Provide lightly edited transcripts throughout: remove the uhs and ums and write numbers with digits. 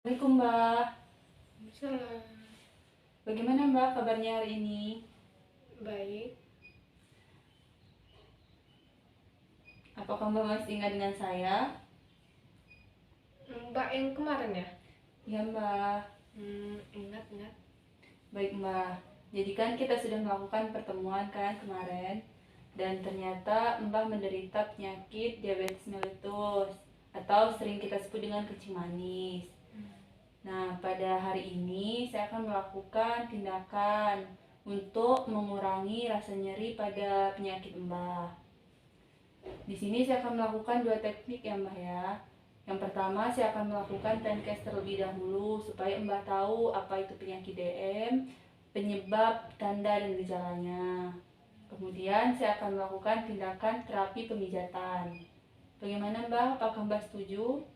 Assalamualaikum Mbak. Salam. Bagaimana Mbak kabarnya hari ini? Baik. Apakah Mbak masih ingat dengan saya? Mbak yang kemarin ya? Ya Mbak. Ingat. Baik Mbak. Jadi kan kita sudah melakukan pertemuan kan kemarin. Dan ternyata Mbak menderita penyakit diabetes mellitus atau sering kita sebut dengan kencing manis. Nah, pada hari ini saya akan melakukan tindakan untuk mengurangi rasa nyeri pada penyakit Mbak. Di sini saya akan melakukan dua teknik ya Mbak ya. Yang pertama saya akan melakukan pancreas terlebih dahulu supaya Mbak tahu apa itu penyakit DM, penyebab, tanda dan gejalanya. Kemudian saya akan melakukan tindakan terapi pemijatan. Bagaimana Mbak? Apakah Mbak setuju?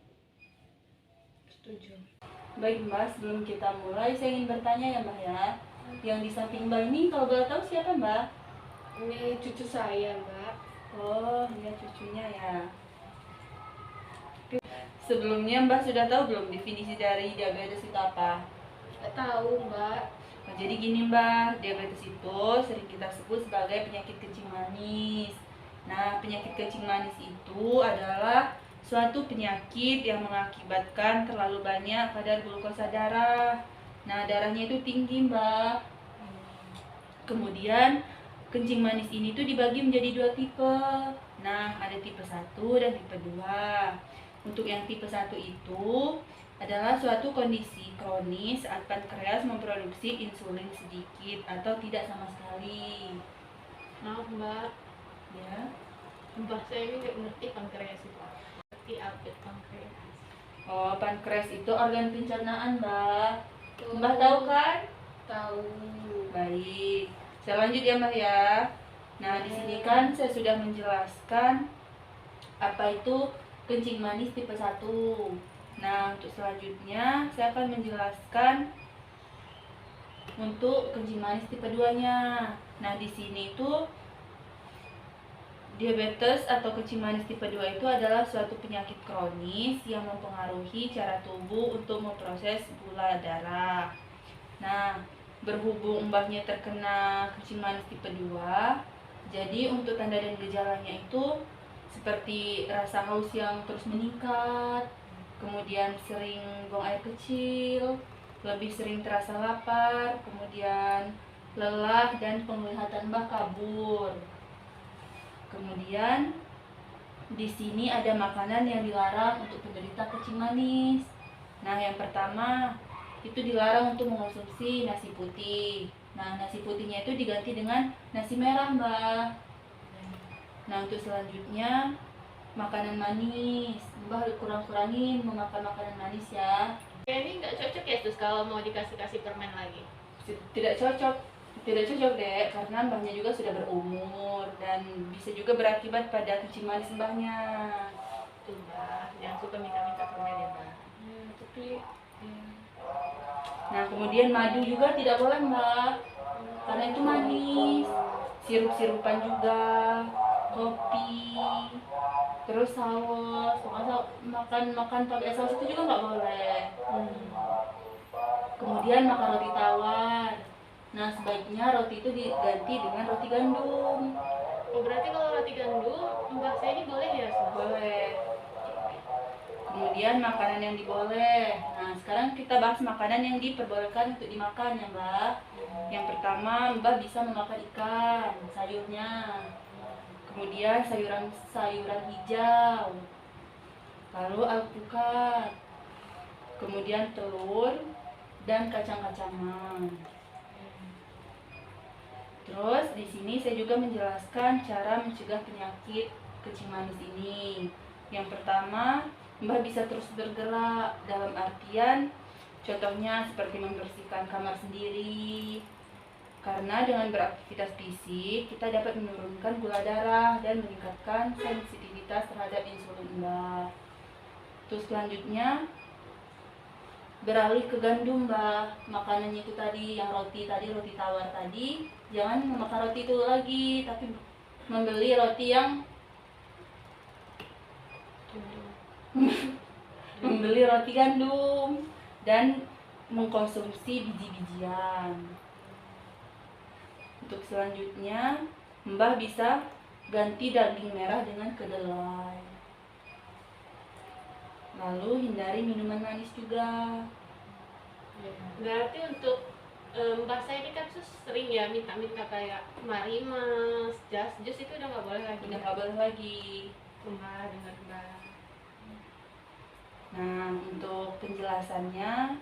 Setuju. Baik Mbak, sebelum kita mulai saya ingin bertanya ya Mbak ya. Yang di samping Mbak ini kalau boleh tahu siapa Mbak? Ini cucu saya, Mbak. Oh, dia cucunya ya. Sebelumnya Mbak sudah tahu belum definisi dari diabetes itu apa? Nggak tahu, Mbak. Nah, jadi gini Mbak, diabetes itu sering kita sebut sebagai penyakit kencing manis. Nah, penyakit kencing manis itu adalah suatu penyakit yang mengakibatkan terlalu banyak kadar glukosa darah. Nah, darahnya itu tinggi Mbak. Kemudian kencing manis ini tuh dibagi menjadi dua tipe. Nah, ada tipe 1 dan tipe 2. Untuk yang tipe 1 itu adalah suatu kondisi kronis saat pankreas memproduksi insulin sedikit atau tidak sama sekali. Maaf, Mbak. Ya. Mbak saya ini nggak ngerti pankreas itu. Ngerti apa itu pankreas? Oh, pankreas itu organ pencernaan, Mbak. Mbak tahu kan? Tahu. Baik. Saya lanjut ya, Mbak ya. Nah, di sini kan saya sudah menjelaskan apa itu kencing manis tipe 1. Nah, untuk selanjutnya saya akan menjelaskan untuk kencing manis tipe 2-nya. Nah, di sini itu diabetes atau kencing manis tipe 2 itu adalah suatu penyakit kronis yang mempengaruhi cara tubuh untuk memproses gula darah. Nah, berhubung mbahnya terkena kencing manis tipe 2, jadi untuk tanda dan gejalanya itu seperti rasa haus yang terus meningkat, kemudian sering buang air kecil, lebih sering terasa lapar, kemudian lelah dan penglihatan mbah kabur. Kemudian di sini ada makanan yang dilarang untuk penderita kencing manis. Nah, yang pertama itu dilarang untuk mengonsumsi nasi putih. Nah, nasi putihnya itu diganti dengan nasi merah, Mbak. Nah, untuk selanjutnya makanan manis. Mbak kurang-kurangin memakan makanan manis ya. Ini nggak cocok ya terus kalau mau dikasih permen lagi. Tidak cocok. Tidak cocok, Dek, karena mbahnya juga sudah berumur dan bisa juga berakibat pada kencing manis mbahnya. Tuh, Mbak. Jangan suka minta-minta permen ya, Mbak. Tapi Nah, kemudian madu juga tidak boleh, Mbak. Karena itu manis. Sirup-sirupan juga, kopi, terus saus. Pokoknya makan pakai saus itu juga nggak boleh. Kemudian makan roti tawar. Nah, sebaiknya roti itu diganti dengan roti gandum. Oh, berarti kalau roti gandum, Mbak saya ini boleh ya, Sob? Boleh. Kemudian makanan yang diboleh. Nah, sekarang kita bahas makanan yang diperbolehkan untuk dimakan ya, Mbak. Yang pertama, Mbak bisa memakan ikan, sayurnya. Kemudian sayuran hijau. Lalu alpukat. Kemudian telur dan kacang-kacangan. Terus di sini saya juga menjelaskan cara mencegah penyakit kencing manis ini. Yang pertama, Mbak bisa terus bergerak dalam artian contohnya seperti membersihkan kamar sendiri. Karena dengan beraktivitas fisik, kita dapat menurunkan gula darah dan meningkatkan sensitivitas terhadap insulin Mbak. Terus selanjutnya, beralih ke gandum Mbak. Makanannya itu tadi, yang roti tawar tadi, jangan memakan roti itu lagi, tapi membeli roti yang membeli roti gandum. dan mengkonsumsi biji-bijian. Untuk selanjutnya, Mbah bisa ganti daging merah dengan kedelai. Lalu hindari minuman manis juga. Berarti untuk Mbak saya ini kan sering ya minta-minta kayak mari mas, jus itu udah nggak boleh lagi. Udah nggak boleh lagi. Mbak dengar Mbak. Nah, untuk penjelasannya,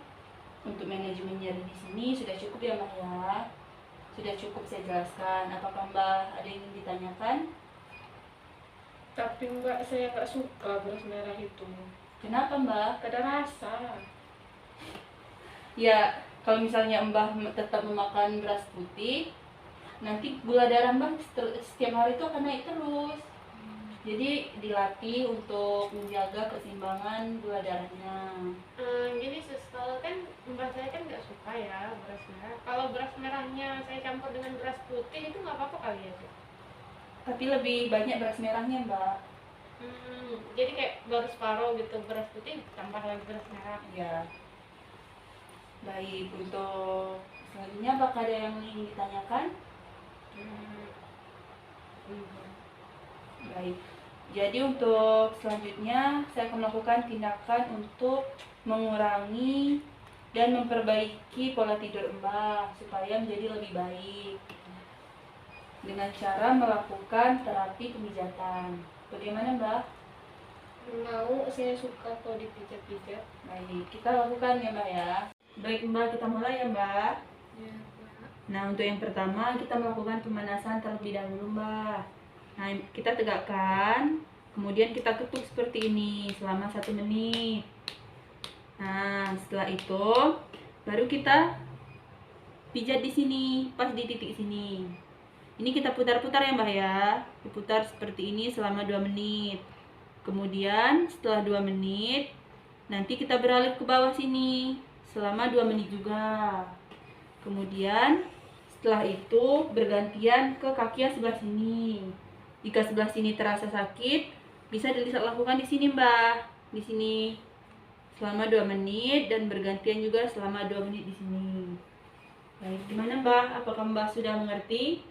untuk manajemen nyeri di sini sudah cukup ya Mbak ya. Sudah cukup saya jelaskan. Apakah Mbak ada yang ingin ditanyakan? Tapi Mbak, saya nggak suka beras merah itu. Kenapa Mbak? Gak ada rasa. Ya, kalau misalnya Mbah tetap memakan beras putih, nanti gula darah Mbah setiap hari itu akan naik terus. Jadi dilatih untuk menjaga keseimbangan gula darahnya. Gini sus, kalau kan Mbak saya kan nggak suka ya beras merah. Kalau beras merahnya saya campur dengan beras putih itu nggak apa-apa kali ya Sus? Tapi lebih banyak beras merahnya Mbak. Jadi kayak baru separuh gitu beras putih tambah lagi beras merah. Ya. Baik, untuk selanjutnya apakah ada yang ingin ditanyakan? Baik. Jadi untuk selanjutnya saya akan melakukan tindakan untuk mengurangi dan memperbaiki pola tidur Mbah supaya menjadi lebih baik dengan cara melakukan terapi pemijatan. Bagaimana Mbak? Mau, saya suka kalau dipijat-pijat. Baik, kita lakukan ya Mbak ya. Baik Mbak, kita mulai ya Mbak. Ya, Mbak. Nah, untuk yang pertama kita melakukan pemanasan terlebih dahulu Mbak. Nah, kita tegakkan, kemudian kita ketuk seperti ini selama 1 menit. Nah, setelah itu baru kita pijat di sini, pas di titik sini. Ini kita putar-putar ya Mbak ya. Diputar seperti ini selama 2 menit. Kemudian setelah 2 menit, nanti kita beralih ke bawah sini selama 2 menit juga. Kemudian setelah itu bergantian ke kaki yang sebelah sini. Jika sebelah sini terasa sakit, bisa dilakukan di sini Mbak. Di sini selama 2 menit dan bergantian juga selama 2 menit di sini. Baik, gimana Mbak? Apakah Mbak sudah mengerti?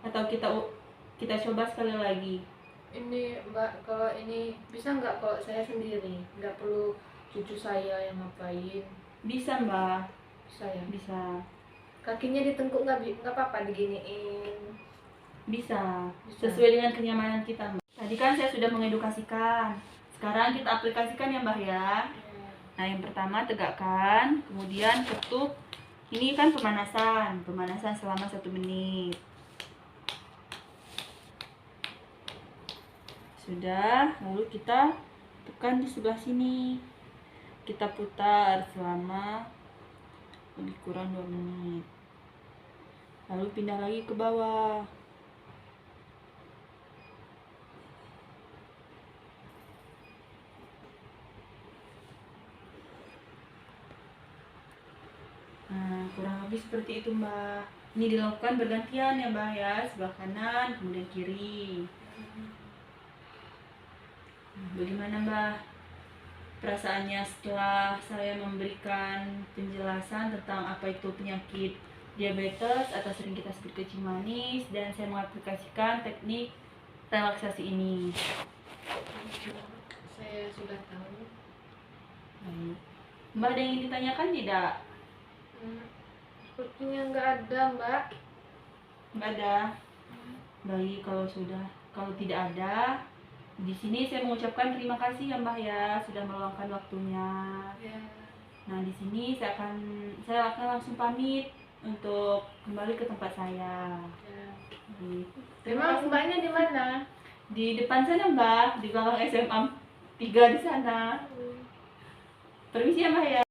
Atau kita coba sekali lagi? Ini Mbak, kalau ini bisa nggak kalau saya sendiri? Nggak perlu cucu saya yang ngapain. Bisa Mbak, Bisa ya? bisa. Kakinya ditengkuk nggak apa-apa diginiin. Bisa, Bisa. sesuai dengan kenyamanan kita Mbak. Tadi kan saya sudah mengedukasikan. Sekarang kita aplikasikan ya Mbak ya. Nah, yang pertama tegakkan, kemudian ketuk. Ini kan pemanasan selama 1 menit. Sudah, lalu kita tekan di sebelah sini. Kita putar selama lebih kurang 2 menit. Lalu pindah lagi ke bawah. Nah, kurang lebih seperti itu Mbak. Ini dilakukan bergantian ya Mbak ya, sebelah kanan kemudian kiri. Bagaimana Mbak perasaannya setelah saya memberikan penjelasan tentang apa itu penyakit diabetes atau sering kita sebut kencing manis, dan saya mengaplikasikan teknik relaksasi ini? Saya sudah tahu. Baik. Mbak ada yang ingin ditanyakan tidak? Sepertinya nggak ada Mbak. Nggak ada. Baik, kalau tidak ada, di sini saya mengucapkan terima kasih ya Mbak ya sudah meluangkan waktunya. Ya. Nah, di sini saya akan langsung pamit untuk kembali ke tempat saya. Ya. Baik. Memang Mbaknya di mana? Di depan sana Mbak, di belakang SMA 3 di sana. Permisi ya Mbak ya.